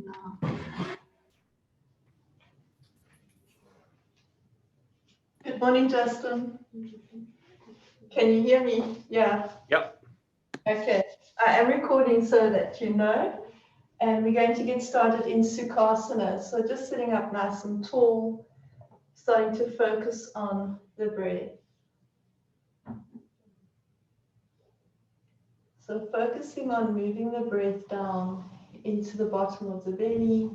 now. Good morning, Justin. Can you hear me? Yeah. Yep. Okay. I am recording so that you know. And we're going to get started in Sukhasana. So just sitting up nice and tall, starting to focus on the breath. So focusing on moving the breath down into the bottom of the belly,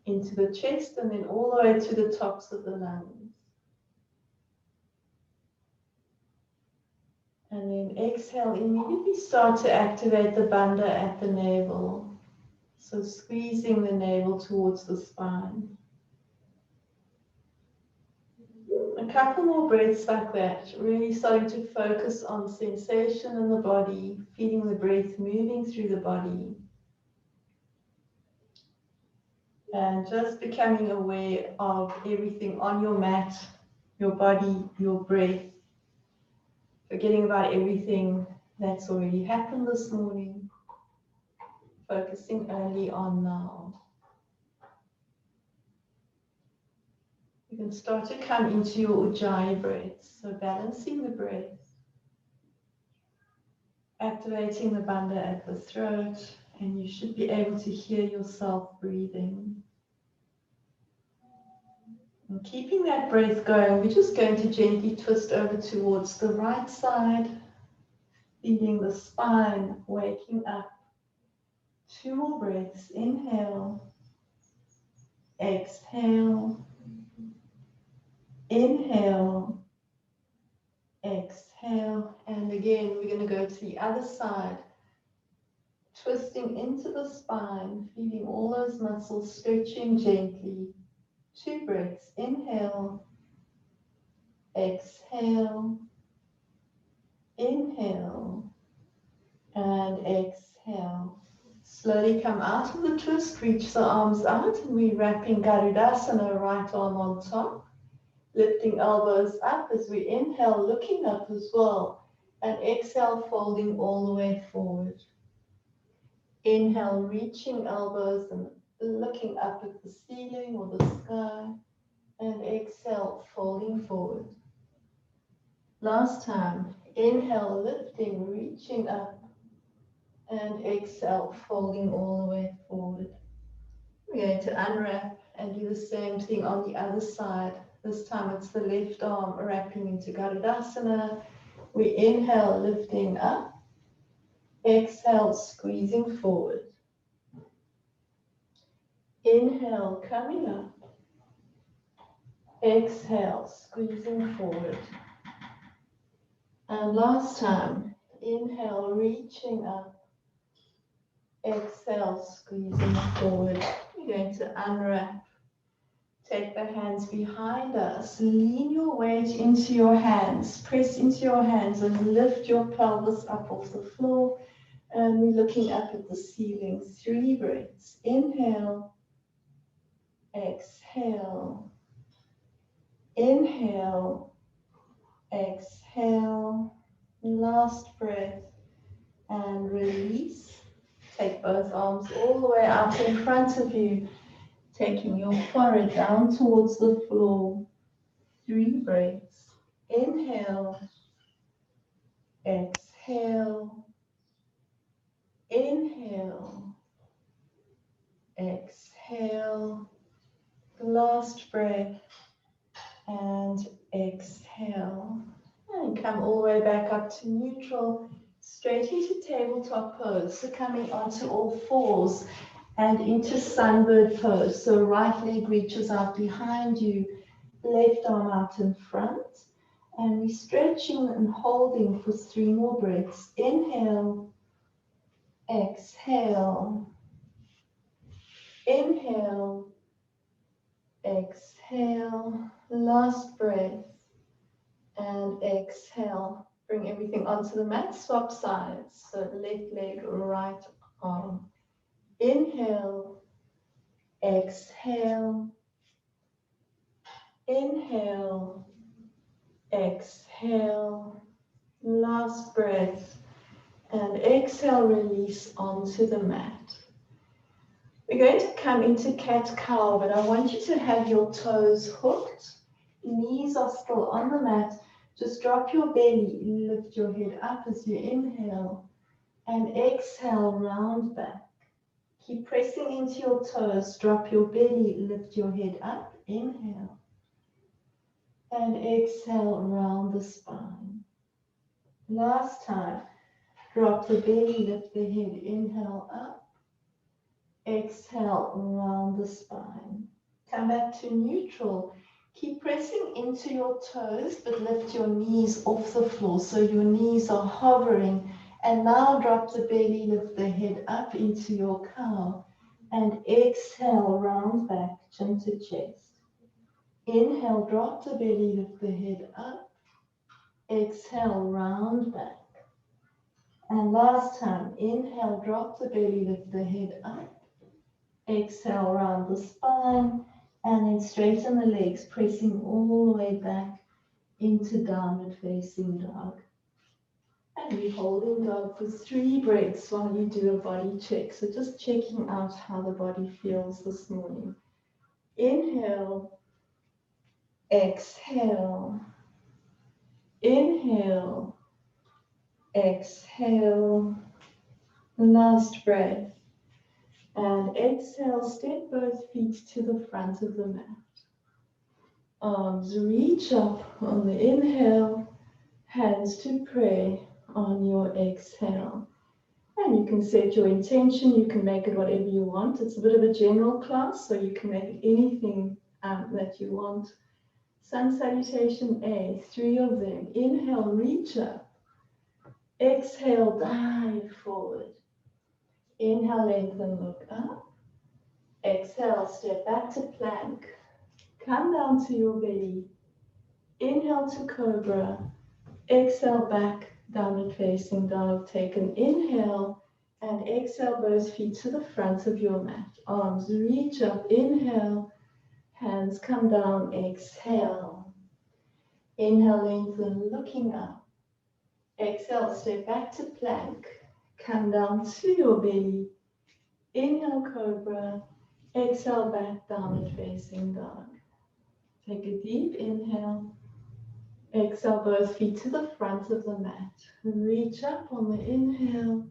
into the chest, and then all the way to the tops of the lungs. And then exhale, immediately start to activate the bandha at the navel. So squeezing the navel towards the spine. A couple more breaths like that, really starting to focus on sensation in the body, feeling the breath moving through the body. And just becoming aware of everything on your mat, your body, your breath. Forgetting about everything that's already happened this morning. Focusing only on now. You can start to come into your Ujjayi breath. So balancing the breath. Activating the bandha at the throat. And you should be able to hear yourself breathing. And keeping that breath going, we're just going to gently twist over towards the right side. Feeling the spine waking up. 2 more breaths. Inhale. Exhale. Inhale. Exhale. And again, we're going to go to the other side. Twisting into the spine. Feeling all those muscles stretching gently. 2 breaths. Inhale. Exhale. Inhale. And exhale. Slowly come out of the twist, reach the arms out, and we're wrapping Garudasana, right arm on top. Lifting elbows up as we inhale, looking up as well. And exhale, folding all the way forward. Inhale, reaching elbows and looking up at the ceiling or the sky. And exhale, folding forward. Last time, inhale, lifting, reaching up. And exhale, folding all the way forward. We're going to unwrap and do the same thing on the other side. This time it's the left arm wrapping into Garudasana. We inhale, lifting up. Exhale, squeezing forward. Inhale, coming up. Exhale, squeezing forward. And last time, inhale, reaching up. Exhale, squeezing forward. We're going to unwrap. Take the hands behind us. Lean your weight into your hands. Press into your hands and lift your pelvis up off the floor. And we're looking up at the ceiling. 3 breaths. Inhale. Exhale. Inhale. Exhale. Last breath. And release. Take both arms all the way out in front of you, taking your forehead down towards the floor. 3 breaths. Inhale. Exhale. Inhale. Exhale. Last breath. And exhale. And come all the way back up to neutral. Straight into tabletop pose, so coming onto all fours and into sunbird pose. So right leg reaches out behind you, left arm out in front. And we're stretching and holding for 3 more breaths. Inhale, exhale, inhale, exhale, last breath, and exhale. Bring everything onto the mat, swap sides. So left leg, right arm. Inhale, exhale, inhale, exhale, last breath, and exhale, release onto the mat. We're going to come into cat-cow, but I want you to have your toes hooked. Knees are still on the mat. Just drop your belly, lift your head up as you inhale, and exhale, round back. Keep pressing into your toes, drop your belly, lift your head up, inhale, and exhale, round the spine. Last time, drop the belly, lift the head, inhale up. Exhale, round the spine. Come back to neutral. Keep pressing into your toes, but lift your knees off the floor so your knees are hovering. And now drop the belly, lift the head up into your cow. And exhale, round back, chin to chest. Inhale, drop the belly, lift the head up. Exhale, round back. And last time, inhale, drop the belly, lift the head up. Exhale, round the spine, and then straighten the legs, pressing all the way back into downward facing dog. And we hold in dog for 3 breaths while you do a body check. So just checking out how the body feels this morning. Inhale, exhale, inhale, exhale. Last breath. And exhale, step both feet to the front of the mat. Arms reach up on the inhale, hands to pray on your exhale. And you can set your intention, you can make it whatever you want. It's a bit of a general class, so you can make it anything that you want. Sun salutation A, 3 of them. Inhale, reach up. Exhale, dive forward. Inhale, lengthen, look up. Exhale, step back to plank. Come down to your belly. Inhale to cobra. Exhale back, downward facing dog. Take an inhale and exhale both feet to the front of your mat. Arms reach up, inhale. Hands come down, exhale. Inhale, lengthen, looking up. Exhale, step back to plank. Come down to your belly. Inhale, cobra. Exhale, back, downward facing dog. Take a deep inhale. Exhale, both feet to the front of the mat. Reach up on the inhale.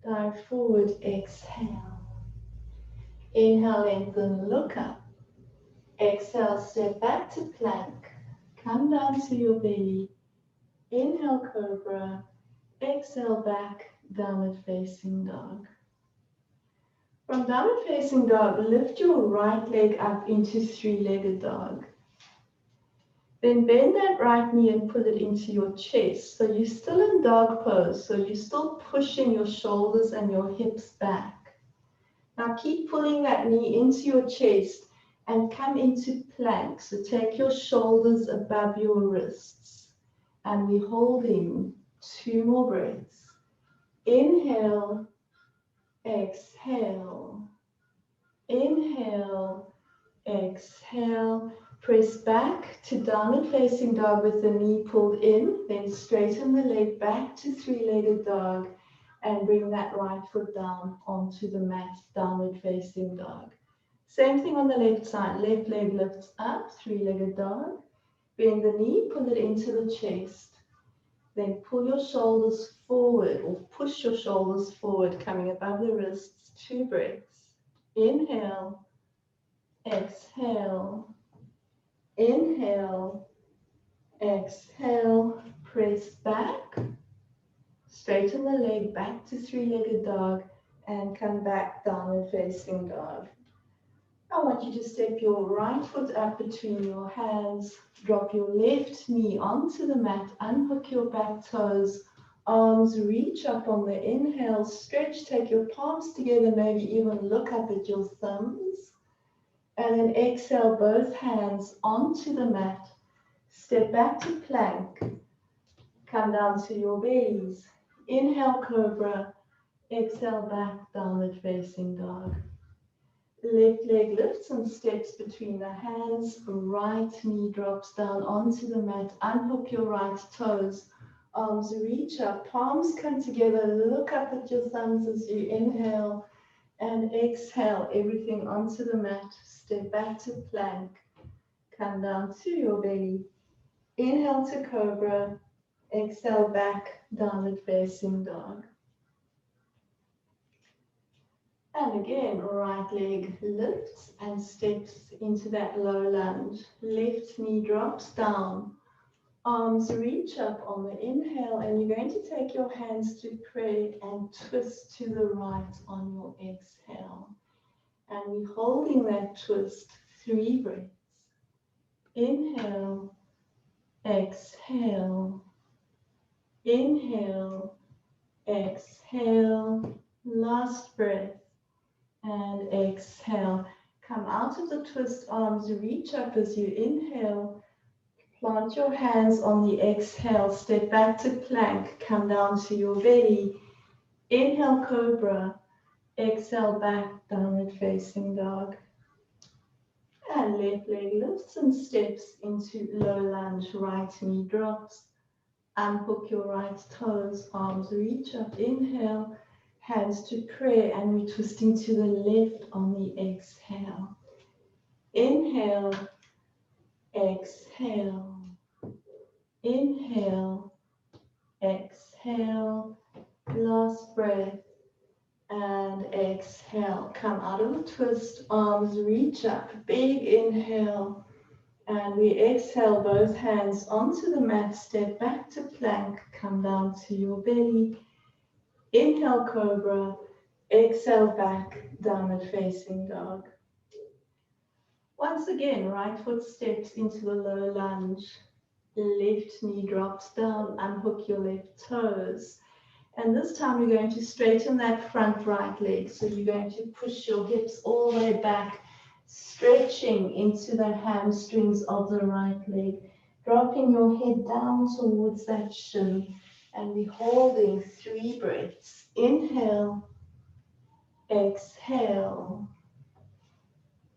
Dive forward, exhale. Inhale, lengthen, look up. Exhale, step back to plank. Come down to your belly. Inhale, cobra. Exhale, back, downward facing dog. From downward facing dog, lift your right leg up into 3-legged dog. Then bend that right knee and put it into your chest. So you're still in dog pose. So you're still pushing your shoulders and your hips back. Now keep pulling that knee into your chest and come into plank. So take your shoulders above your wrists. And we're holding 2 more breaths. Inhale, exhale. Inhale, exhale. Press back to downward facing dog with the knee pulled in. Then straighten the leg back to 3-legged dog and bring that right foot down onto the mat, downward facing dog. Same thing on the left side. Left leg lifts up, 3-legged dog. Bend the knee, pull it into the chest. Then pull your shoulders forward or push your shoulders forward, coming above the wrists. 2 breaths. Inhale, exhale. Inhale, exhale, press back, straighten the leg back to 3-legged dog and come back downward facing dog. I want you to step your right foot up between your hands, drop your left knee onto the mat, unhook your back toes, arms reach up on the inhale, stretch, take your palms together, maybe even look up at your thumbs. And then exhale both hands onto the mat. Step back to plank. Come down to your bellies. Inhale, cobra. Exhale, back, downward facing dog. Left leg lifts and steps between the hands. Right knee drops down onto the mat. Unhook your right toes. Arms reach up. Palms come together. Look up at your thumbs as you inhale. And exhale everything onto the mat. Step back to plank. Come down to your belly. Inhale to cobra. Exhale back, downward facing dog. And again, right leg lifts and steps into that low lunge. Left knee drops down. Arms reach up on the inhale, and you're going to take your hands to pray and twist to the right on your exhale. And we're holding that twist 3 breaths. Inhale, exhale, inhale, exhale, last breath, and exhale. Come out of the twist, arms reach up as you inhale. Plant your hands on the exhale, step back to plank, come down to your belly. Inhale, cobra. Exhale, back, downward facing dog. And left leg lifts and steps into low lunge, right knee drops. Unhook your right toes, arms reach up, inhale, hands to prayer, and we're twisting to the left on the exhale. Inhale, exhale, inhale, exhale, last breath, and exhale. Come out of the twist, arms reach up, big inhale, and we exhale both hands onto the mat, step back to plank, come down to your belly. Inhale, cobra, exhale back, downward facing dog. Once again, right foot steps into the low lunge. Left knee drops down, unhook your left toes. And this time we're going to straighten that front right leg. So you're going to push your hips all the way back, stretching into the hamstrings of the right leg, dropping your head down towards that shin. And we're holding 3 breaths. Inhale, exhale,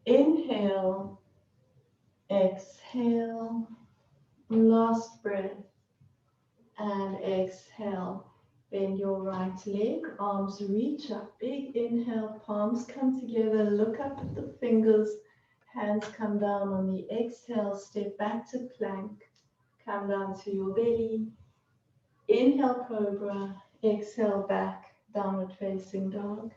inhale, exhale, last breath, and exhale. Bend your right leg, arms reach up, big inhale, palms come together, look up at the fingers, hands come down on the exhale, step back to plank, come down to your belly, inhale cobra, exhale back, downward facing dog.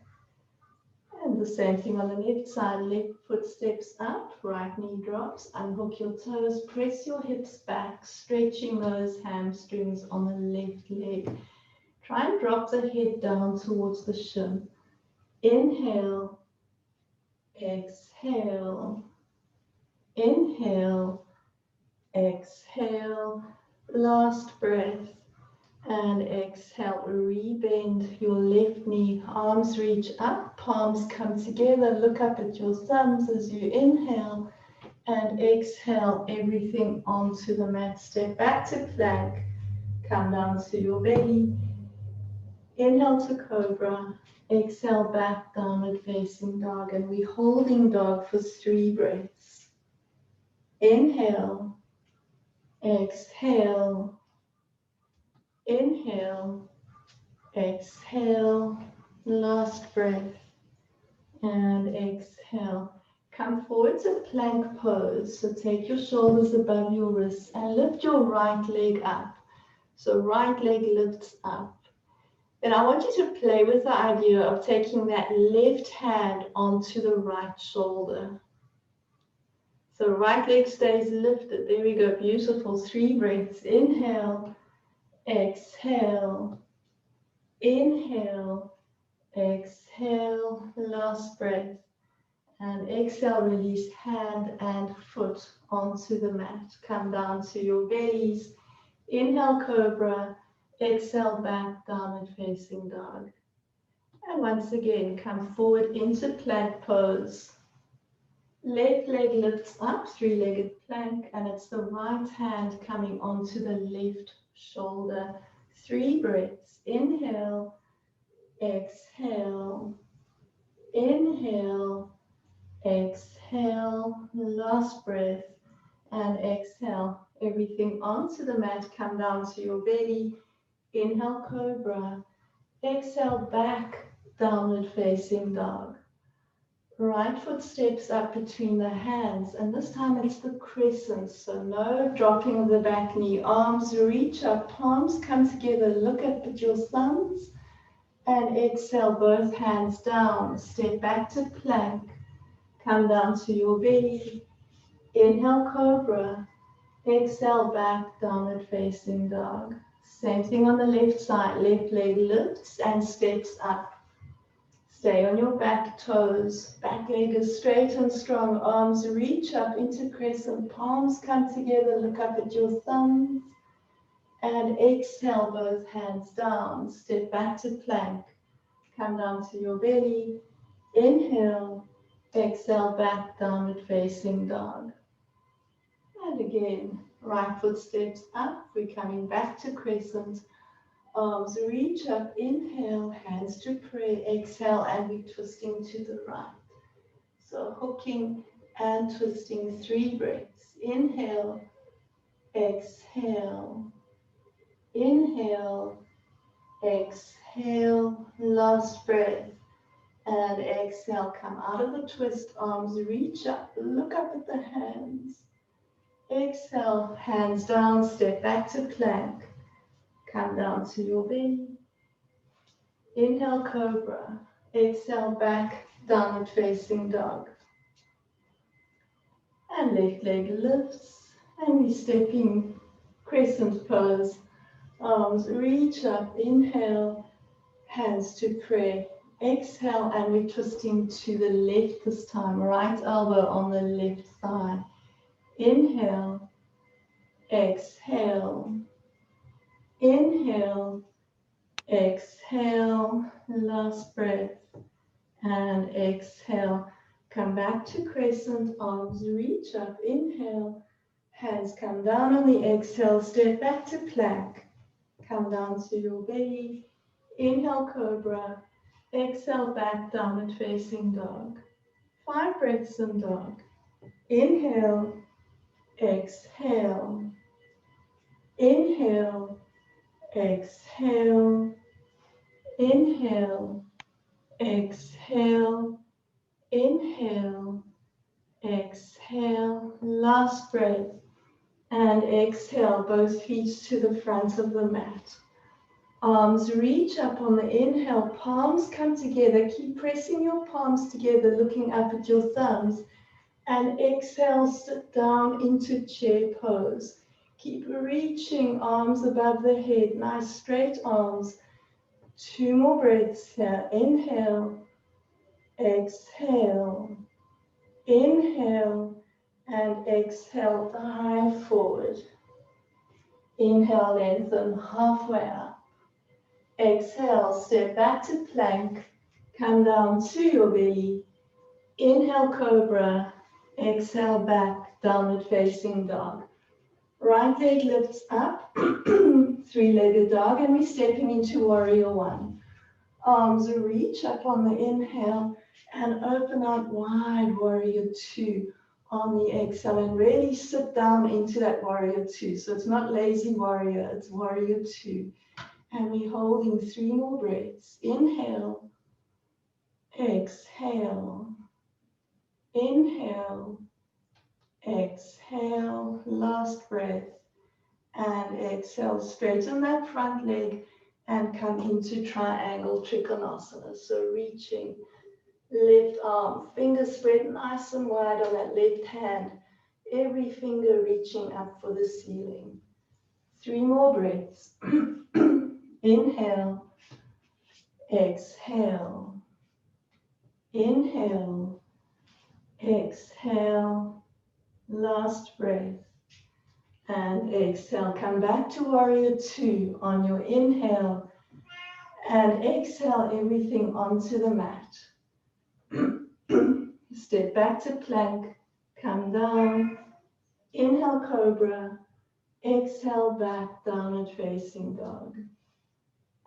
And the same thing on the left side, left foot steps up, right knee drops, unhook your toes, press your hips back, stretching those hamstrings on the left leg. Try and drop the head down towards the shin. Inhale, exhale, inhale, exhale, last breath, and exhale. Rebend your left knee, arms reach up, palms come together, look up at your thumbs as you inhale, and exhale everything onto the mat. Step back to plank, come down to your belly. Inhale to cobra, exhale back, downward facing dog, and we're holding dog for 3 breaths. Inhale, exhale, inhale, exhale, last breath, and exhale. Come forward to plank pose, so take your shoulders above your wrists and lift your right leg up. So right leg lifts up. Then I want you to play with the idea of taking that left hand onto the right shoulder. So right leg stays lifted. There we go. Beautiful. 3 breaths. Inhale, exhale, inhale, exhale, last breath. And exhale, release hand and foot onto the mat. Come down to your bellies. Inhale, cobra. Exhale back, downward facing dog. And once again, come forward into plank pose. Left leg lifts up, 3-legged plank, and it's the right hand coming onto the left shoulder. 3 breaths. Inhale, exhale, inhale, exhale, last breath, and exhale. Everything onto the mat, come down to your belly. Inhale, cobra. Exhale, back, downward facing dog. Right foot steps up between the hands, and this time it's the crescent, so no dropping of the back knee. Arms reach up, palms come together, look up at your thumbs, and exhale, both hands down. Step back to plank, come down to your belly. Inhale, cobra. Exhale, back, downward facing dog. Same thing on the left side, left leg lifts and steps up. Stay on your back toes. Back leg is straight and strong. Arms reach up into crescent. Palms come together. Look up at your thumbs. And exhale, both hands down. Step back to plank. Come down to your belly. Inhale. Exhale, back, downward facing dog. And again, right foot steps up. We're coming back to crescent. Arms reach up, inhale, hands to pray, exhale, and we're twisting to the right. So hooking and twisting, 3 breaths. Inhale, exhale, inhale, exhale, last breath. And exhale, come out of the twist, arms reach up, look up at the hands. Exhale, hands down, step back to plank. Come down to your belly. Inhale, cobra. Exhale, back, downward facing dog. And left leg lifts. And we're stepping crescent pose. Arms reach up. Inhale, hands to pray. Exhale, and we're twisting to the left this time. Right elbow on the left thigh. Inhale, exhale, inhale, exhale, last breath, and exhale. Come back to crescent, arms reach up, inhale, hands come down on the exhale, step back to plank, come down to your belly, inhale, cobra, exhale, back, downward facing dog. 5 breaths in dog. Inhale, exhale, inhale, exhale, inhale, exhale, inhale, exhale, last breath, and exhale, both feet to the front of the mat. Arms reach up on the inhale, palms come together, keep pressing your palms together, looking up at your thumbs, and exhale, sit down into chair pose. Keep reaching, arms above the head, nice straight arms. 2 more breaths here. Inhale, exhale, inhale, and exhale, dive forward. Inhale, lengthen halfway up. Exhale, step back to plank, come down to your belly. Inhale, cobra. Exhale, back, downward facing dog. Right leg lifts up, 3-legged dog, and we're stepping into warrior 1. Arms reach up on the inhale and open out wide, warrior 2 on the exhale, and really sit down into that warrior 2. So it's not lazy warrior, it's warrior 2. And we're holding 3 more breaths. Inhale, exhale, inhale, exhale, last breath, and exhale, straighten that front leg and come into triangle trikonasana. So reaching, left arm, fingers spread nice and wide on that left hand, every finger reaching up for the ceiling. 3 more breaths. Inhale, exhale, inhale, exhale, last breath, and exhale. Come back to warrior 2 on your inhale, and exhale everything onto the mat. Step back to plank, come down, inhale, cobra, exhale, back, downward facing dog.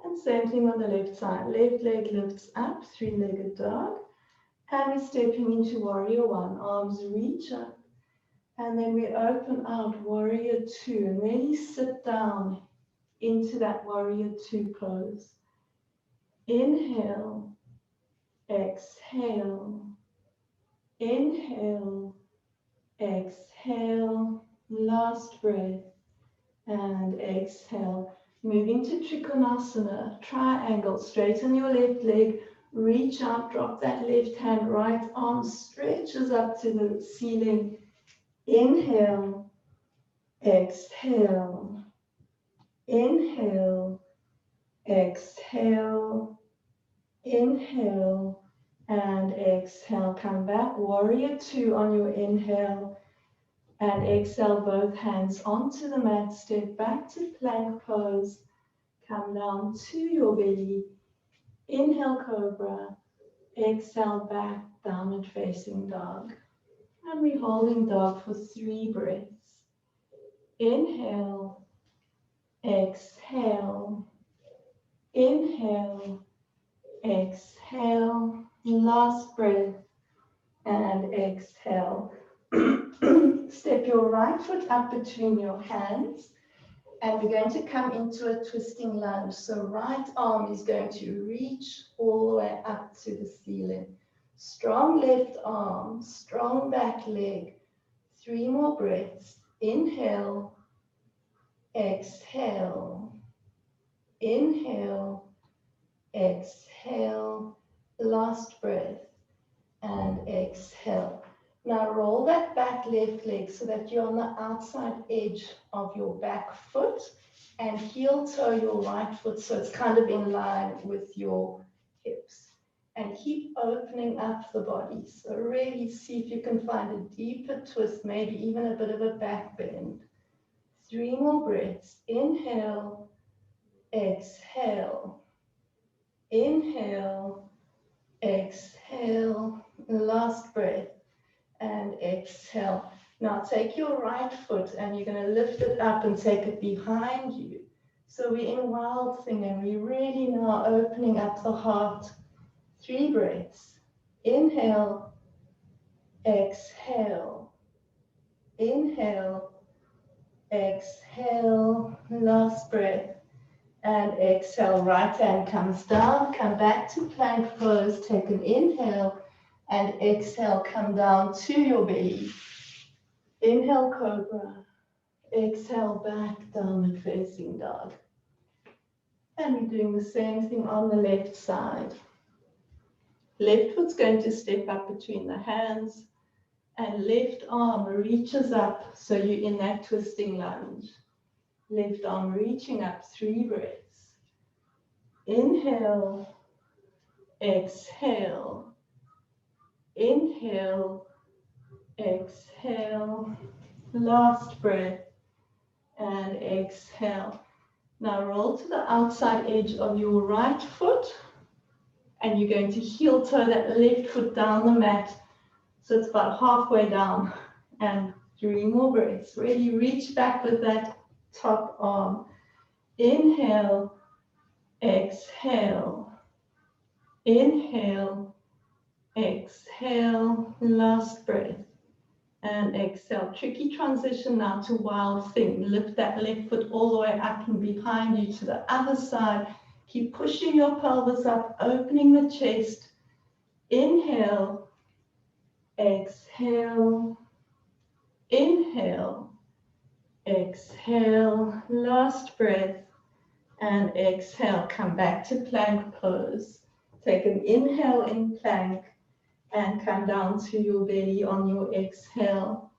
And same thing on the left side. Left leg lifts up, 3-legged dog. And we're stepping into warrior 1. Arms reach up. And then we open out warrior 2 and really sit down into that warrior 2 pose. Inhale, exhale, Inhale, exhale, last breath, and exhale. Moving to Trikonasana, triangle, straighten your left leg, reach out, drop that left hand, right arm stretches up to the ceiling. Inhale, exhale, inhale, exhale, inhale, and exhale. Come back, warrior two on your inhale, and exhale, both hands onto the mat, step back to plank pose, come down to your belly, inhale cobra, exhale back, downward facing dog. And we're holding dog for 3 breaths. Inhale, exhale, inhale, exhale, last breath, and exhale. Step your right foot up between your hands, and we're going to come into a twisting lunge. So right arm is going to reach all the way up to the ceiling. Strong left arm, strong back leg. 3 more breaths. Inhale, exhale, inhale, exhale, last breath, and exhale. Now roll that back left leg so that you're on the outside edge of your back foot, and heel toe your right foot so it's kind of in line with your hips. And keep opening up the body. So really see if you can find a deeper twist, maybe even a bit of a back bend. 3 more breaths. Inhale, exhale, inhale, exhale, last breath, and exhale. Now take your right foot and you're going to lift it up and take it behind you. So we're in wild thing and we're really now opening up the heart. 3 breaths. Inhale, exhale, inhale, exhale, last breath, and exhale. Right hand comes down, come back to plank pose, take an inhale, and exhale, come down to your belly. Inhale, cobra, exhale, back, downward facing dog. And we're doing the same thing on the left side. Left foot's going to step up between the hands, and left arm reaches up, so you're in that twisting lunge. Left arm reaching up, 3 breaths. Inhale, exhale, inhale, exhale, last breath, and exhale. Now roll to the outside edge of your right foot, and you're going to heel toe that left foot down the mat. So it's about halfway down, and 3 more breaths. Really reach back with that top arm. Inhale, exhale, inhale, exhale, last breath, and exhale. Tricky transition now to wild thing. Lift that left foot all the way up and behind you to the other side. Keep pushing your pelvis up, opening the chest. Inhale, exhale, inhale, exhale, last breath, and exhale. Come back to plank pose. Take an inhale in plank and come down to your belly on your exhale.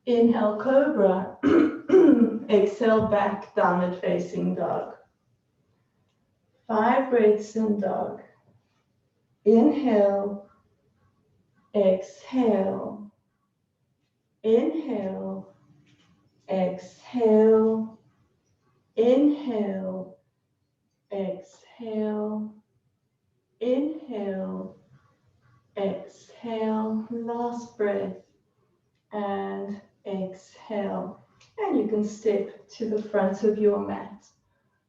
Inhale, cobra. Exhale, back, downward facing dog. 5 breaths in dog. Inhale, exhale, inhale, exhale, inhale, exhale, inhale, exhale, last breath, and exhale. And you can step to the front of your mat.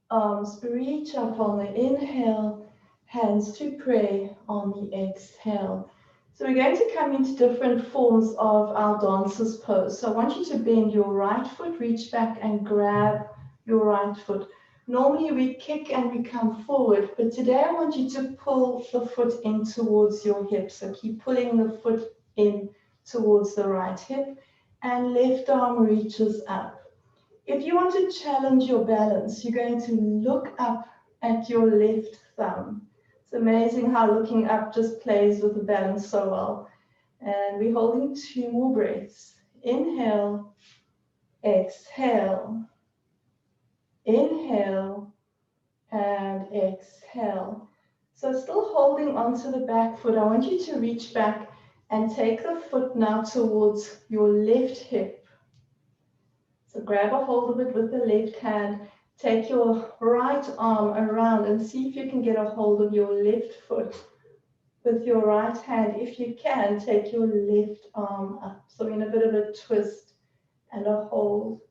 Arms reach up on the inhale, hands to pray on the exhale. So we're going to come into different forms of our dancer's pose. So I want you to bend your right foot, reach back and grab your right foot. Normally we kick and we come forward, but today I want you to pull the foot in towards your hip. So keep pulling the foot in towards the right hip, and left arm reaches up. If you want to challenge your balance, you're going to look up at your left thumb. It's amazing how looking up just plays with the balance so well. And we're holding 2 more breaths. Inhale, exhale, inhale, and exhale. So still holding onto the back foot, I want you to reach back and take the foot now towards your left hip. So grab a hold of it with the left hand, take your right arm around and see if you can get a hold of your left foot with your right hand. If you can, take your left arm up. So in a bit of a twist and a hold.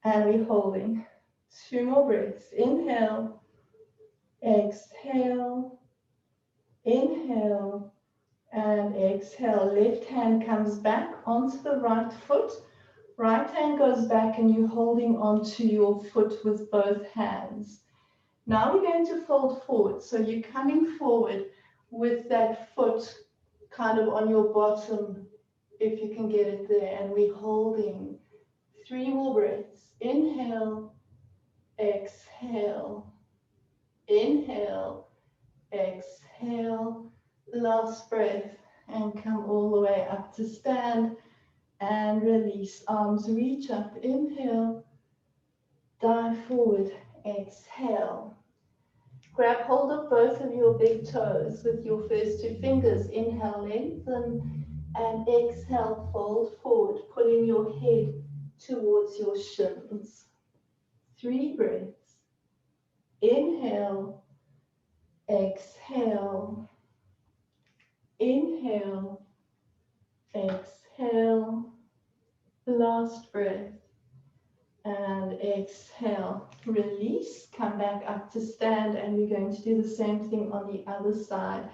And we're holding. 2 more breaths. Inhale, exhale, inhale, and exhale. Left hand comes back onto the right foot. Right hand goes back and you're holding onto your foot with both hands. Now we're going to fold forward. So you're coming forward with that foot kind of on your bottom, if you can get it there. And we're holding. 3 more breaths. Inhale, exhale, inhale, exhale. Last breath. And come all the way up to stand. And release, arms reach up, inhale, dive forward, exhale. Grab hold of both of your big toes with your first 2 fingers. Inhale, lengthen, and exhale, fold forward, pulling your head towards your shins. 3 breaths. Inhale, exhale, inhale, exhale. Last breath. And exhale. Release. Come back up to stand. And we're going to do the same thing on the other side.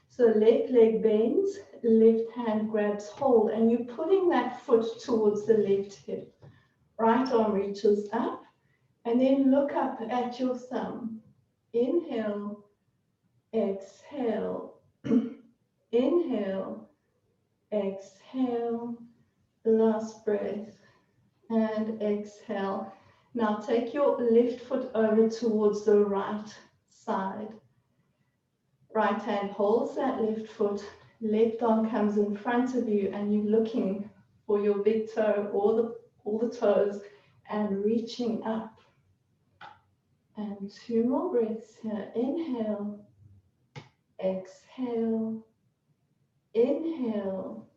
So left leg bends. Left hand grabs hold. And you're pulling that foot towards the left hip. Right arm reaches up. And then look up at your thumb. Inhale. Exhale. Inhale. Exhale. Last breath. And exhale. Now take your left foot over towards the right side. Right hand holds that left foot. Left arm comes in front of you and you're looking for your big toe or all the toes and reaching up. And 2 more breaths here. Inhale. Exhale. Inhale.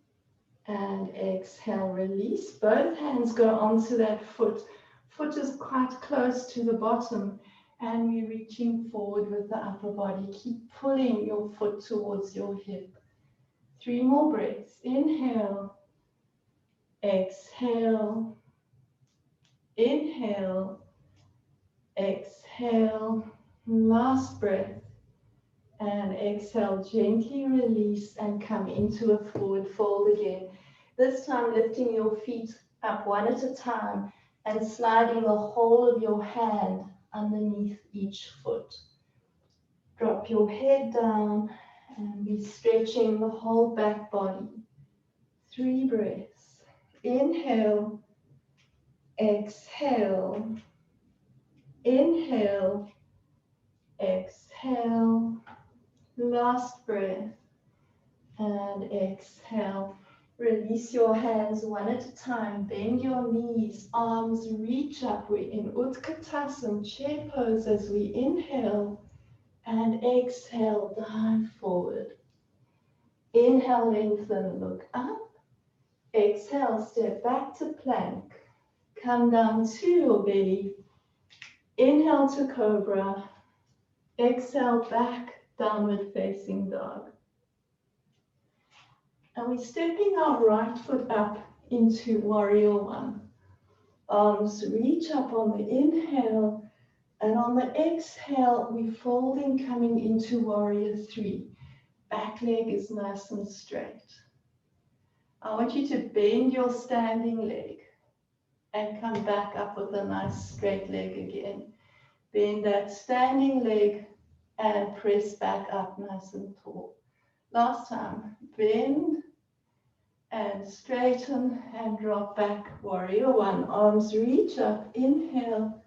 And exhale, release. Both hands go onto that foot. Foot is quite close to the bottom. And we're reaching forward with the upper body. Keep pulling your foot towards your hip. 3 more breaths. Inhale. Exhale. Inhale. Exhale. Last breath. And exhale, gently release and come into a forward fold again. This time lifting your feet up one at a time and sliding the whole of your hand underneath each foot. Drop your head down and be stretching the whole back body. 3 breaths. Inhale, exhale, inhale, exhale. Last breath. And exhale. Release your hands one at a time. Bend your knees, arms reach up. We're in Utkatasana, chair pose as we inhale. And exhale, dive forward. Inhale, lengthen, look up. Exhale, step back to plank. Come down to your belly. Inhale to cobra. Exhale, back, downward facing dog. And we're stepping our right foot up into warrior 1. Arms reach up on the inhale. And on the exhale, we're folding, coming into warrior 3. Back leg is nice and straight. I want you to bend your standing leg and come back up with a nice straight leg again. Bend that standing leg and press back up nice and tall. Last time, bend and straighten and drop back. Warrior one. Arms reach up. Inhale.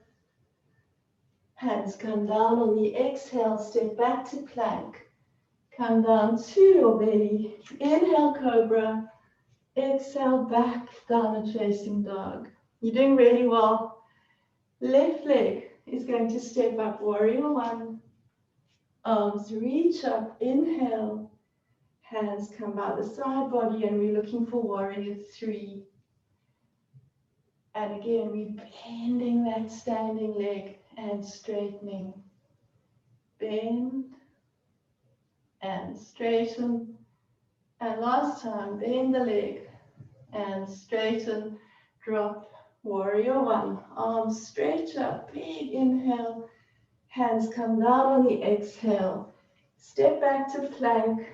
Hands come down on the exhale. Step back to plank. Come down to your belly. Inhale, cobra. Exhale, back, downward facing dog. You're doing really well. Left leg is going to step up. Warrior one. Arms reach up. Inhale. Hands come by the side body, and we're looking for warrior three. And again, we're bending that standing leg and straightening. Bend and straighten. And last time, bend the leg and straighten. Drop. Warrior one. Arms stretch up. Big inhale. Hands come down on the exhale. Step back to plank.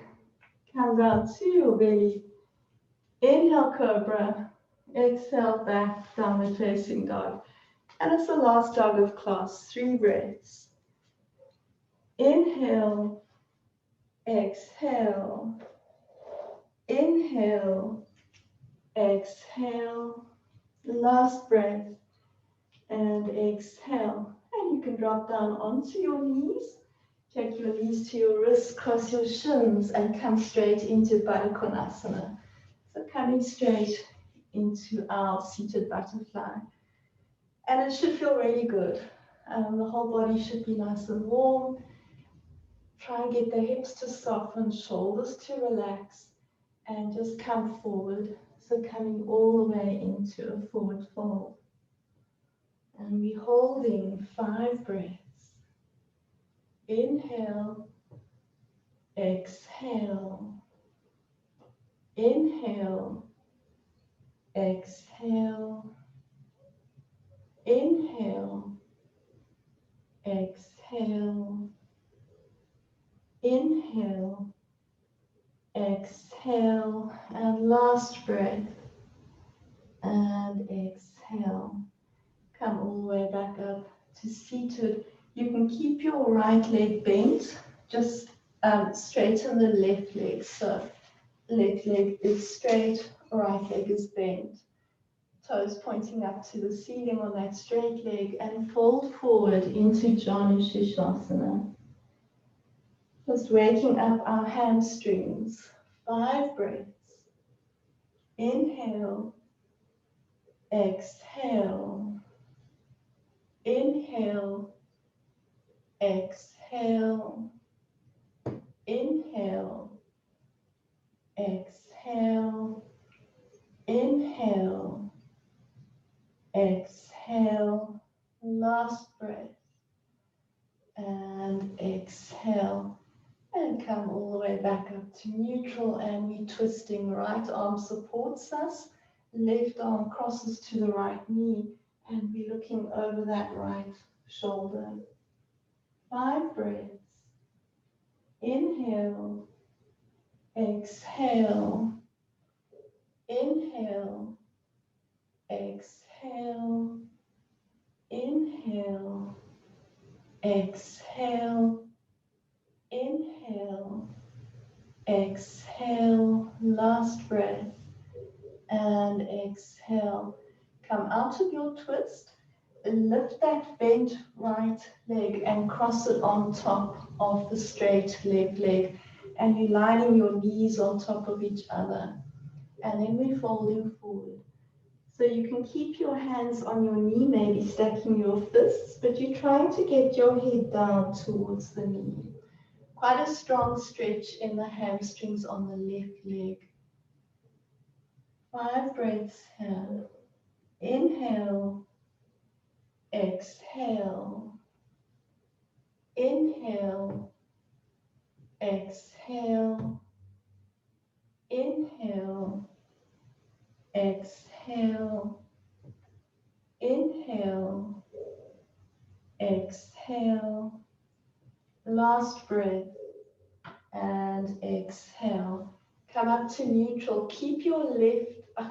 Come down to your belly. Inhale, cobra. Exhale, back, downward facing dog. And it's the last dog of class. 3 breaths. Inhale. Exhale. Inhale. Exhale. Last breath. And exhale. And you can drop down onto your knees. Take your knees to your wrists, cross your shins, and come straight into Baddha Konasana. So coming straight into our seated butterfly. And it should feel really good. The whole body should be nice and warm. Try and get the hips to soften, shoulders to relax, and just come forward. So coming all the way into a forward fold. And we're holding 5 breaths. Inhale, exhale, inhale, exhale, inhale, exhale, inhale, exhale, and last breath, and exhale. Come all the way back up to seated. You can keep your right leg bent, just straighten the left leg. So left leg is straight, right leg is bent. Toes pointing up to the ceiling on that straight leg, and fold forward into Janu Sirsasana. Just waking up our hamstrings. 5 breaths. Inhale, exhale, inhale, exhale, inhale, exhale, inhale, exhale, last breath, and exhale, and come all the way back up to neutral, and we're twisting. Right arm supports us, left arm crosses to the right knee, and we're looking over that right shoulder. 5 breaths. Inhale, exhale, inhale, exhale, inhale, exhale, inhale, exhale, last breath, and exhale. Come out of your twist. Lift that bent right leg and cross it on top of the straight left leg. And you're lining your knees on top of each other. And then we're folding forward. So you can keep your hands on your knee, maybe stacking your fists, but you're trying to get your head down towards the knee. Quite a strong stretch in the hamstrings on the left leg. 5 breaths here. Inhale. Exhale, inhale, exhale, inhale, exhale, inhale, exhale, last breath, and exhale. Come up to neutral. Keep your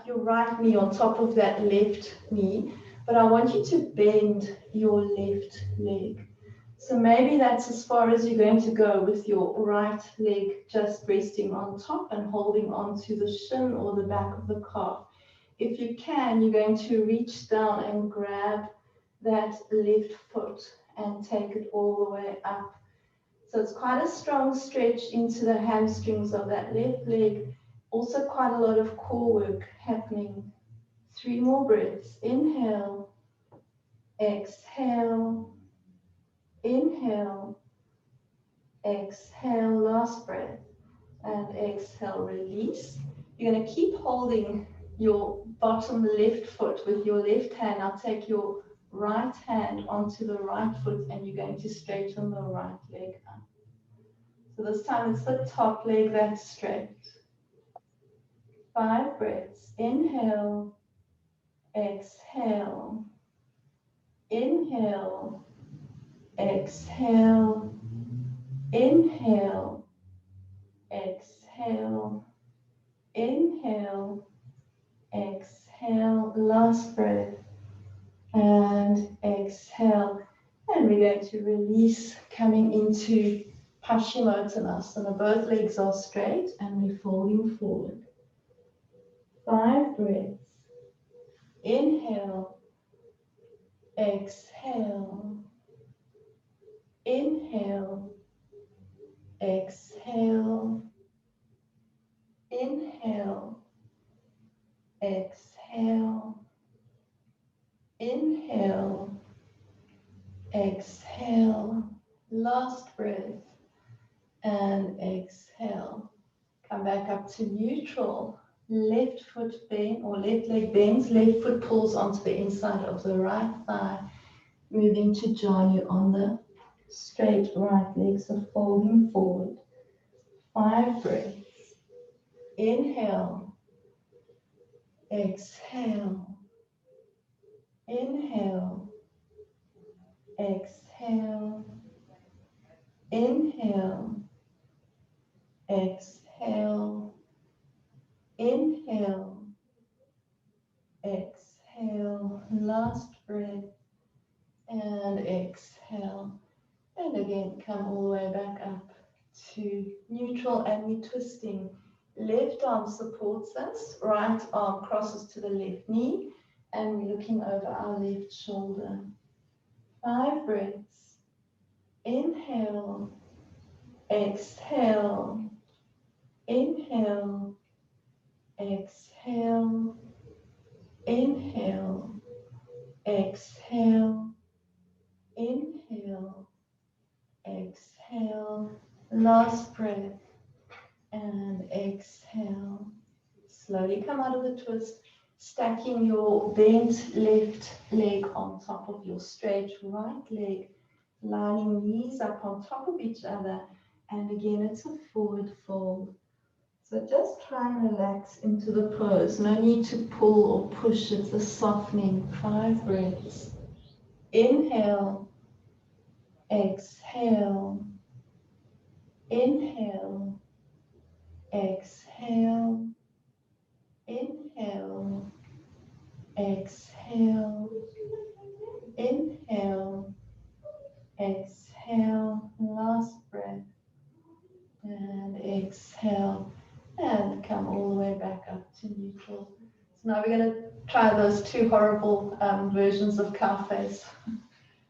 right knee on top of that left knee. But I want you to bend your left leg. So maybe that's as far as you're going to go with your right leg just resting on top and holding onto the shin or the back of the calf. If you can, you're going to reach down and grab that left foot and take it all the way up. So it's quite a strong stretch into the hamstrings of that left leg. Also quite a lot of core work happening. 3 more breaths. Inhale, exhale, inhale, exhale, last breath, and exhale, release. You're going to keep holding your bottom left foot with your left hand. Now take your right hand onto the right foot and you're going to straighten the right leg up. So this time it's the top leg that's straight. 5 breaths. Inhale, exhale, inhale, exhale, inhale, exhale, inhale, exhale, last breath, and exhale. And we're going to release, coming into Paschimottanasana. Both legs are straight and we're folding forward. 5 breaths. Inhale, exhale, inhale, exhale, inhale, exhale, inhale, exhale, last breath, and exhale. Come back up to neutral. Left foot bend or left leg bends, left foot pulls onto the inside of the right thigh, moving to janu on the straight right leg, so folding forward. 5 breaths. Inhale, exhale, inhale, exhale, inhale, exhale, inhale, exhale, last breath, and exhale. And again, come all the way back up to neutral, and we're twisting. Left arm supports us, right arm crosses to the left knee, and we're looking over our left shoulder. 5 breaths. Inhale, exhale, inhale, exhale, inhale, exhale, inhale, exhale, last breath, and exhale. Slowly come out of the twist, stacking your bent left leg on top of your straight right leg, lining knees up on top of each other, and again it's a forward fold. So just try and relax into the pose. No need to pull or push, it's a softening. 5 breaths. Inhale, exhale, inhale, exhale, inhale, exhale, inhale, exhale, last breath, and exhale, and come all the way back up to neutral. So now we're going to try those 2 horrible versions of cow face.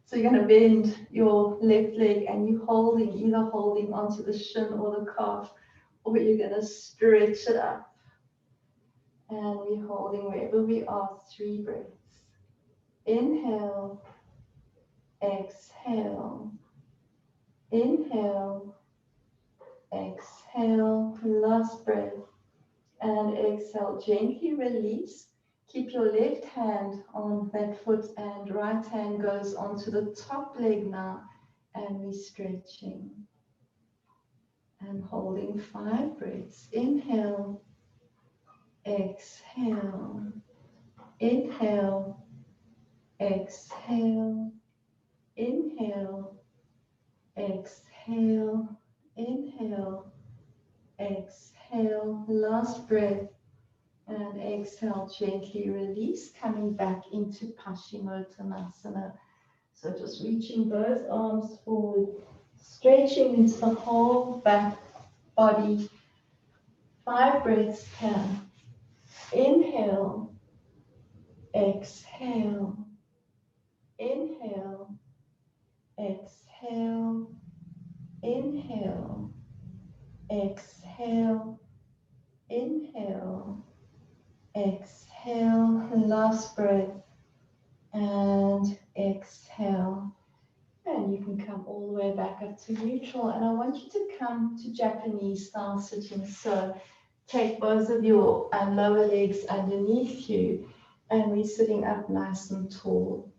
So you're going to bend your left leg and you're holding, either holding onto the shin or the calf, or you're going to stretch it up. And we're holding wherever we are, 3 breaths. Inhale, exhale, inhale, exhale, last breath, and exhale. Gently release. Keep your left hand on that foot and right hand goes onto the top leg now, and we're stretching and holding 5 breaths. Inhale, exhale, inhale, exhale, inhale, exhale, inhale, exhale, last breath, and exhale, gently release, coming back into Paschimottanasana. So just reaching both arms forward, stretching into the whole back body. 5 breaths here. Inhale, exhale, inhale, exhale, inhale, exhale, inhale, exhale, last breath, and exhale. And you can come all the way back up to neutral. And I want you to come to Japanese style sitting. So take both of your lower legs underneath you, and we're sitting up nice and tall.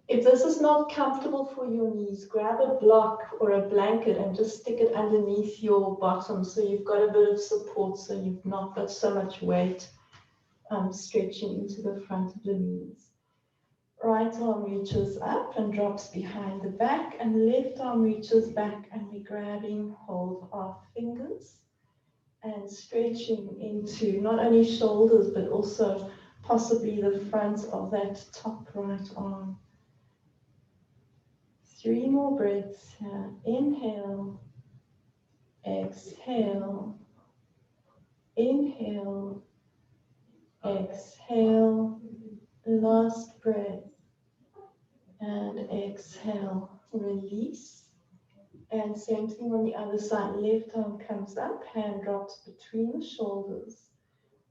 If this is not comfortable for your knees, grab a block or a blanket and just stick it underneath your bottom so you've got a bit of support, so you've not got so much weight stretching into the front of the knees. Right arm reaches up and drops behind the back, and left arm reaches back, and we're grabbing hold of fingers and stretching into not only shoulders but also possibly the front of that top right arm. 3 more breaths here. Inhale, exhale, inhale, exhale, last breath, and exhale, release. And same thing on the other side. Left arm comes up, hand drops between the shoulders.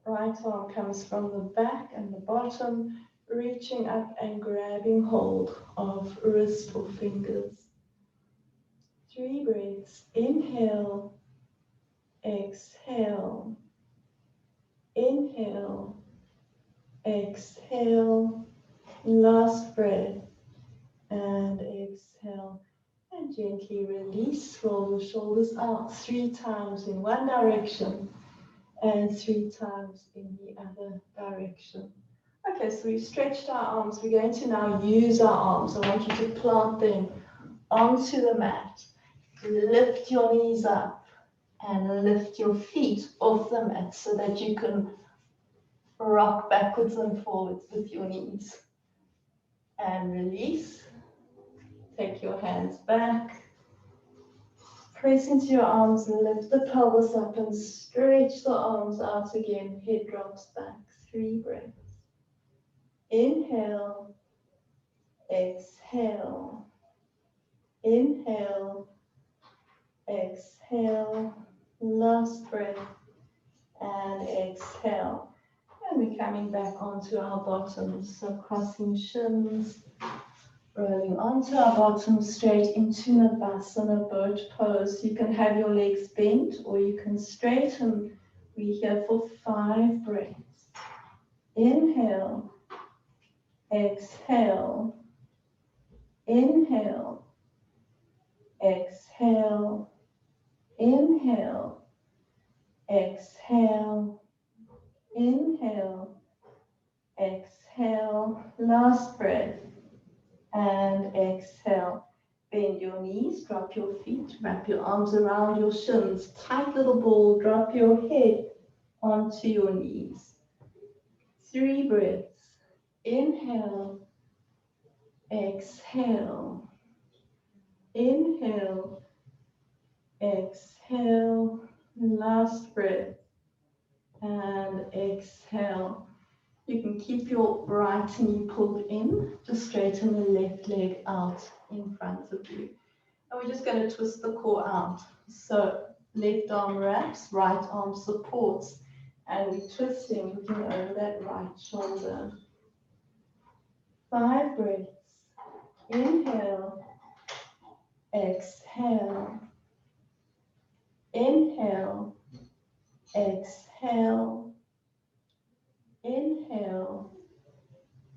Right arm comes from the back and the bottom, reaching up and grabbing hold of wrist or fingers. 3 breaths. Inhale, exhale, inhale, exhale, last breath, and exhale. And gently release, roll the shoulders out 3 times in one direction and 3 times in the other direction. Okay, so we've stretched our arms. We're going to now use our arms. I want you to plant them onto the mat. Lift your knees up and lift your feet off the mat so that you can rock backwards and forwards with your knees. And release. Take your hands back. Press into your arms and lift the pelvis up and stretch the arms out again. Head drops back. 3 breaths. Inhale, exhale, inhale, exhale, last breath, and exhale. And we're coming back onto our bottoms. So crossing shins, rolling onto our bottoms straight into Navasana, boat pose. You can have your legs bent or you can straighten. We're here for 5 breaths. Inhale, exhale, inhale, exhale, inhale, exhale, inhale, exhale, last breath, and exhale. Bend your knees, drop your feet, wrap your arms around your shins, tight little ball, drop your head onto your knees. 3 breaths. Inhale, exhale, inhale, exhale, last breath, and exhale. You can keep your right knee pulled in, just straighten the left leg out in front of you. And we're just going to twist the core out. So left arm wraps, right arm supports, and we're twisting, looking over that right shoulder. 5 breaths. Inhale, exhale, inhale, exhale, inhale,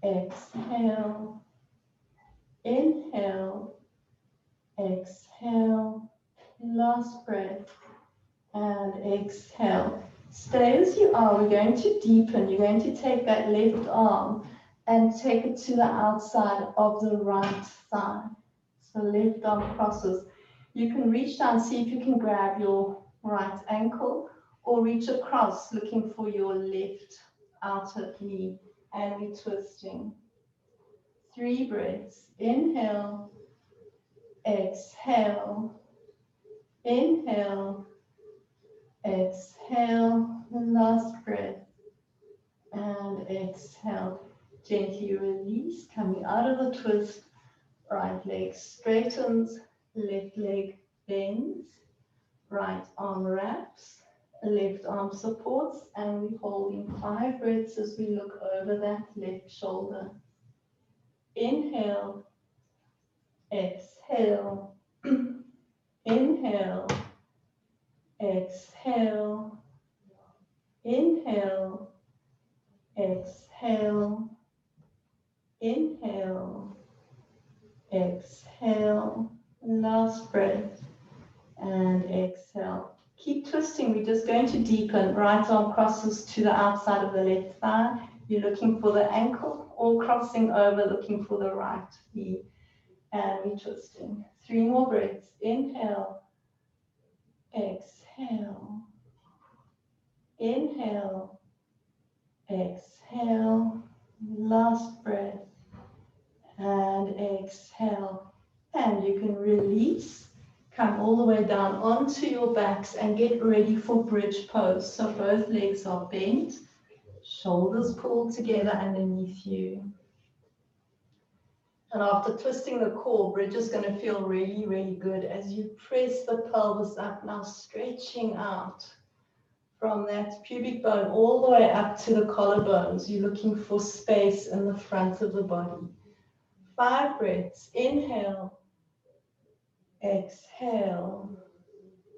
exhale, inhale, exhale, last breath, and exhale. Stay as you are. We're going to deepen. You're going to take that left arm and take it to the outside of the right thigh. So left arm crosses. You can reach down, see if you can grab your right ankle, or reach across looking for your left outer knee, and we're twisting. 3 breaths. Inhale, exhale, inhale, exhale, last breath, and exhale. Gently release, coming out of the twist. Right leg straightens, left leg bends, right arm wraps, left arm supports, and we're holding 5 breaths as we look over that left shoulder. Inhale, exhale, inhale, exhale, inhale, exhale, inhale, exhale, last breath, and exhale. Keep twisting. We're just going to deepen. Right arm crosses to the outside of the left thigh. You're looking for the ankle, or crossing over, looking for the right knee. And we're twisting. 3 more breaths. Inhale, exhale, inhale, exhale, last breath, and exhale. And you can release, come all the way down onto your backs and get ready for bridge pose. So both legs are bent, shoulders pulled together underneath you. And after twisting the core, bridge is going to feel really, really good as you press the pelvis up, now stretching out from that pubic bone all the way up to the collarbones. You're looking for space in the front of the body. 5 breaths. Inhale, exhale,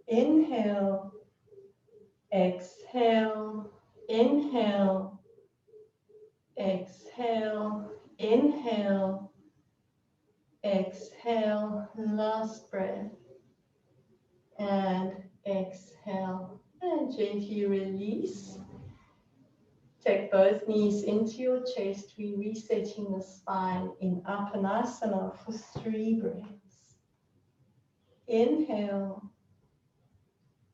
inhale, exhale, inhale, exhale, inhale, exhale, last breath, and exhale, and gently release. Take both knees into your chest. We're resetting the spine in Apanasana for 3 breaths. Inhale,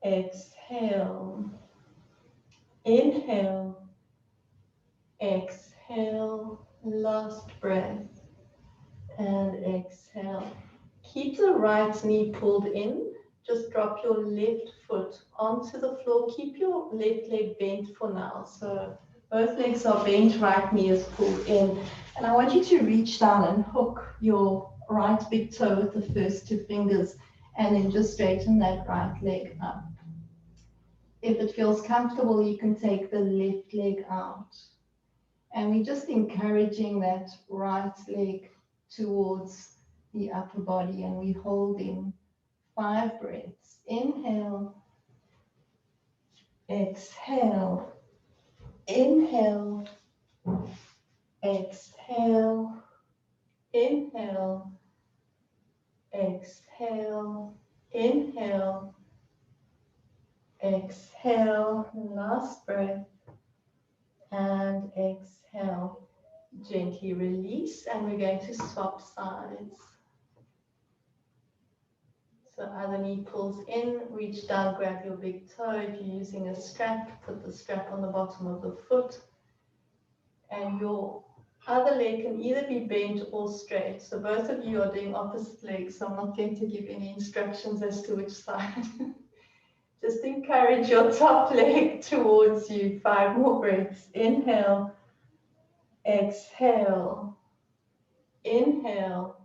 exhale, inhale, exhale, last breath, and exhale. Keep the right knee pulled in. Just drop your left foot onto the floor. Keep your left leg bent for now. So both legs are bent, right knee is pulled in. And I want you to reach down and hook your right big toe with the first 2 fingers, and then just straighten that right leg up. If it feels comfortable, you can take the left leg out. And we're just encouraging that right leg towards the upper body, and we're holding 5 breaths. Inhale, exhale, inhale, exhale, inhale, exhale, inhale, exhale, last breath, and exhale. Gently release, and we're going to swap sides. So other knee pulls in, reach down, grab your big toe. If you're using a strap, put the strap on the bottom of the foot. And your other leg can either be bent or straight. So both of you are doing opposite legs, so I'm not going to give any instructions as to which side. Just encourage your top leg towards you. 5 more breaths. Inhale, exhale, inhale,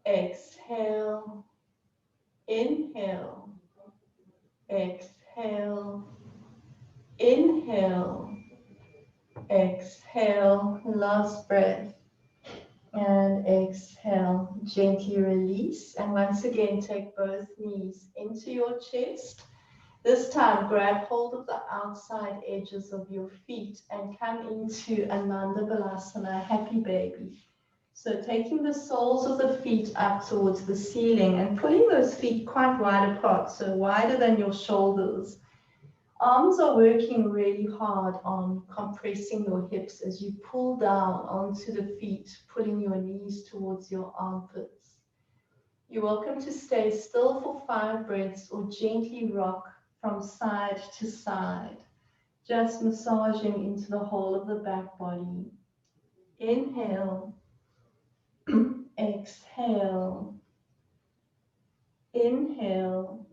exhale, inhale, exhale, inhale, exhale, last breath, and exhale. Gently release, and once again take both knees into your chest. This time grab hold of the outside edges of your feet and come into Ananda Balasana, happy baby. So taking the soles of the feet up towards the ceiling and pulling those feet quite wide apart, so wider than your shoulders. Arms are working really hard on compressing your hips as you pull down onto the feet, pulling your knees towards your armpits. You're welcome to stay still for 5 breaths or gently rock from side to side, just massaging into the whole of the back body. Inhale, exhale, inhale,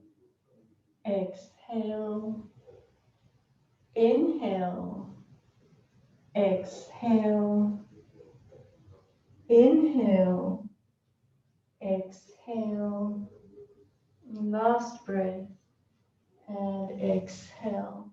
exhale, inhale, exhale, inhale, exhale, last breath, and exhale.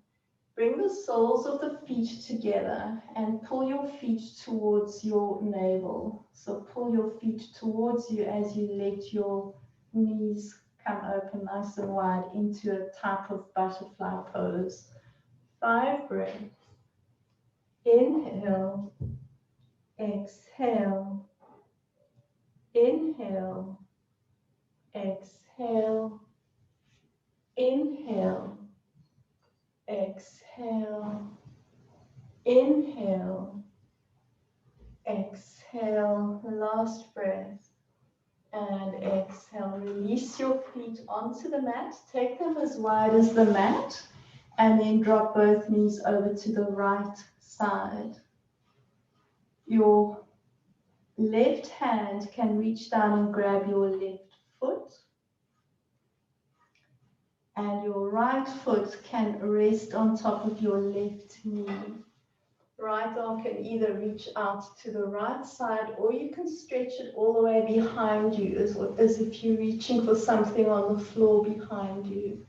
Bring the soles of the feet together and pull your feet towards your navel. So pull your feet towards you as you let your knees come open nice and wide into a type of butterfly pose. 5 breaths. Inhale, exhale, inhale, exhale, inhale, exhale, inhale, exhale, last breath, and exhale. Release your feet onto the mat, take them as wide as the mat, and then drop both knees over to the right side. Your left hand can reach down and grab your left foot, and your right foot can rest on top of your left knee. Right arm can either reach out to the right side, or you can stretch it all the way behind you, as if you're reaching for something on the floor behind you.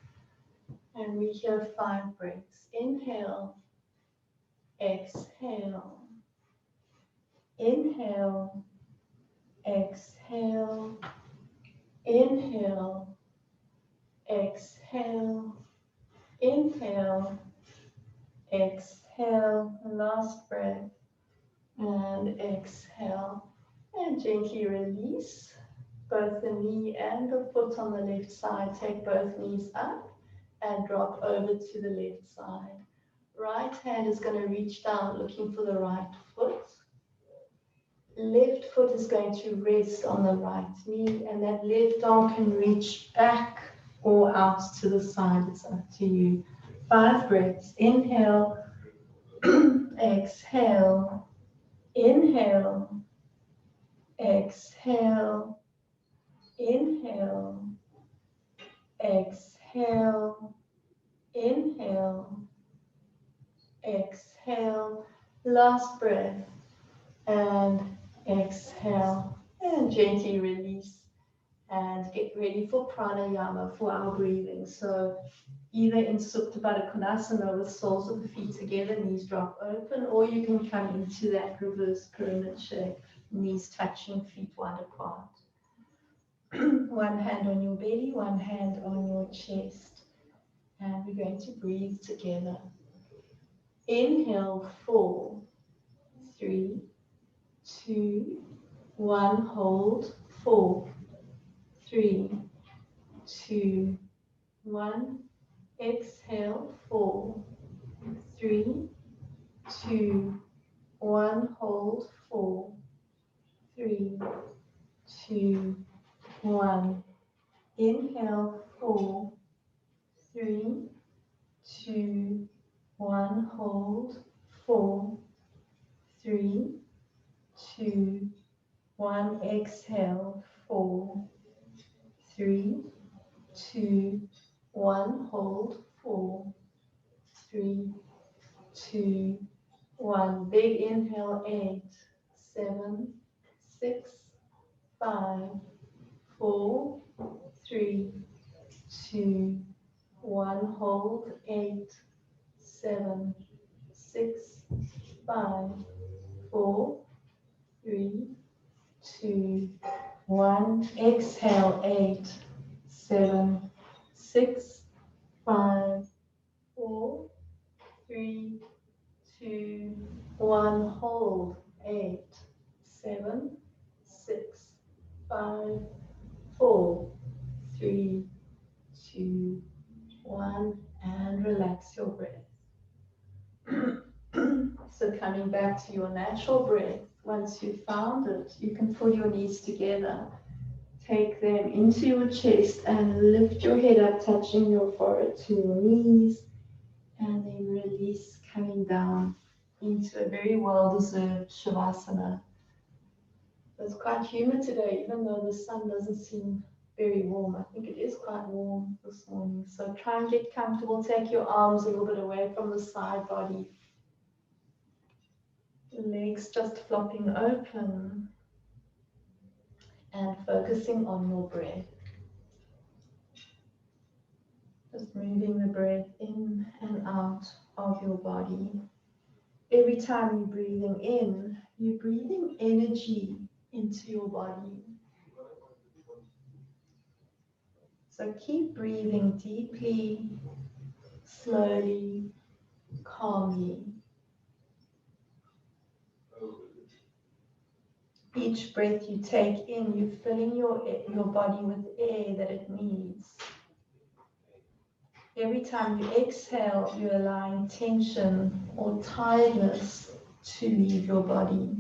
And we hear 5 breaths. Inhale, exhale, inhale, exhale, inhale, exhale, inhale, exhale, last breath, and exhale, and gently release both the knee and the foot on the left side. Take both knees up and drop over to the left side. Right hand is going to reach down looking for the right foot. Left foot is going to rest on the right knee, and that left arm can reach back or out to the side. It's up to you. 5 breaths. Inhale, exhale, inhale, exhale, inhale, exhale, inhale, exhale, last breath, and exhale, and gently release, and get ready for pranayama, for our breathing. So either in Supta Baddha Konasana with soles of the feet together, knees drop open, or you can come into that reverse pyramid shape, knees touching, feet wide apart. One hand on your belly, one hand on your chest. And we're going to breathe together. Inhale, 4, 3, 2, 1. Hold, 4, 3, 2, 1. Exhale, 4, 3, 2, 1. Hold, 4, 3, 2, 1. Inhale, 4, 3, 2, 1. Hold, 4, 3, 2, 1. Exhale, 4, 3, 2, 1. Hold, 4, 3, 2, 1. Big inhale, 8, 7, 6, 5, 4, 3, 2, 1. Hold, 8, 7, 6, 5, 4, 3, 2, 1. Exhale, 8, 7, 6, 5, 4, 3, 2, 1. Hold, 8, 7, 6, 5, 4, 3, 2, 1. And relax your breath. So coming back to your natural breath, once you've found it, you can pull your knees together, take them into your chest and lift your head up, touching your forehead to your knees, and then release, coming down into a very well-deserved Shavasana. It's quite humid today, even though the sun doesn't seem very warm. I think it is quite warm this morning. So try and get comfortable. Take your arms a little bit away from the side body. The legs just flopping open and focusing on your breath. Just moving the breath in and out of your body. Every time you're breathing in, you're breathing energy into your body. So keep breathing deeply, slowly, calmly. Each breath you take in, you're filling your body with air that it needs. Every time you exhale, you're allowing tension or tiredness to leave your body.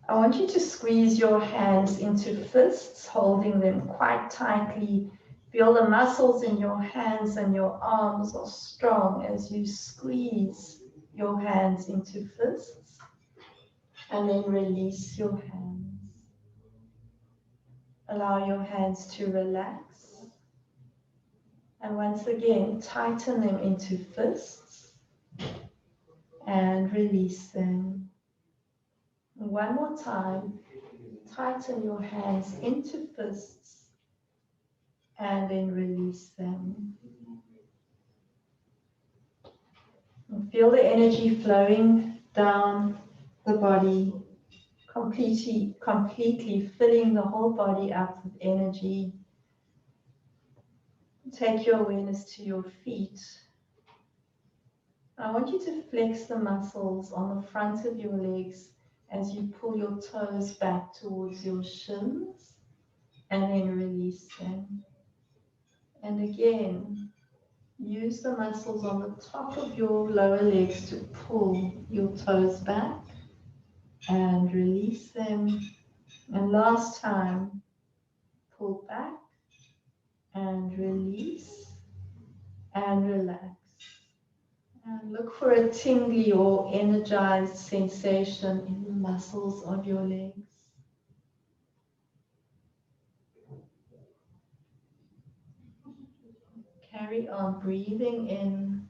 I want you to squeeze your hands into fists, holding them quite tightly. Feel the muscles in your hands and your arms are strong as you squeeze your hands into fists, and then release your hands. Allow your hands to relax, and once again tighten them into fists and release them. One more time, tighten your hands into fists and then release them. And feel the energy flowing down the body, completely filling the whole body up with energy. Take your awareness to your feet. I want you to flex the muscles on the front of your legs as you pull your toes back towards your shins and then release them. And again, use the muscles on the top of your lower legs to pull your toes back and release them. And last time, pull back and release and relax. And look for a tingly or energized sensation in the muscles of your legs. Carry on breathing in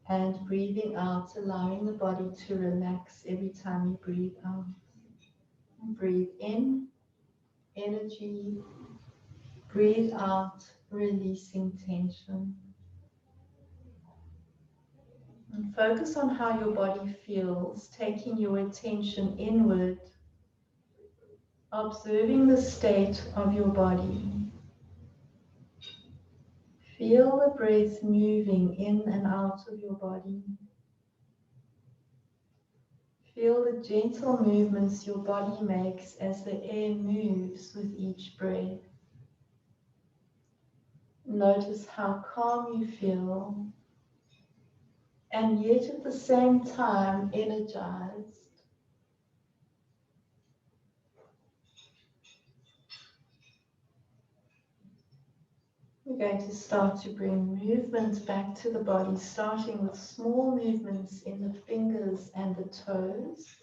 and breathing out, allowing the body to relax every time you breathe out. And breathe in, energy. Breathe out, releasing tension. And focus on how your body feels, taking your attention inward, observing the state of your body. Feel the breath moving in and out of your body. Feel the gentle movements your body makes as the air moves with each breath. Notice how calm you feel, and yet at the same time energized. We're going to start to bring movement back to the body, starting with small movements in the fingers and the toes,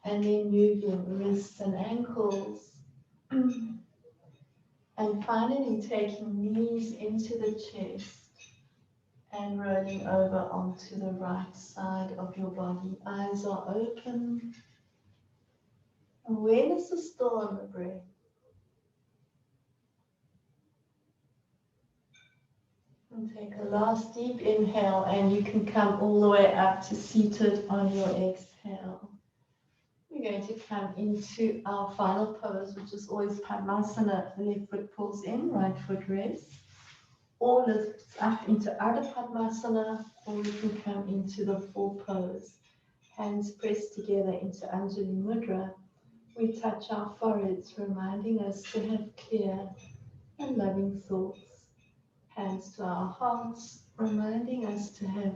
and then moving wrists and ankles, and finally taking knees into the chest and rolling over onto the right side of your body. Eyes are open. Awareness is still on the breath. And take a last deep inhale, and you can come all the way up to seated on your exhale. We're going to come into our final pose, which is always Padmasana. The left foot pulls in, right foot rests. Or lifts up into Ardha Padmasana, or we can come into the full pose. Hands pressed together into Anjali Mudra. We touch our foreheads, reminding us to have clear and loving thoughts. Hands to our hearts, reminding us to have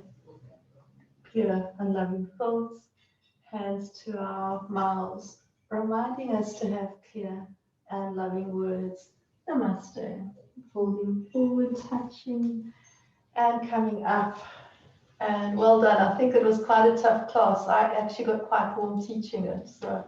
pure and loving thoughts. Hands to our mouths, reminding us to have clear and loving words Namaste. Folding forward, touching, and coming up. And well done. I think it was quite a tough class. I actually got quite warm teaching it. So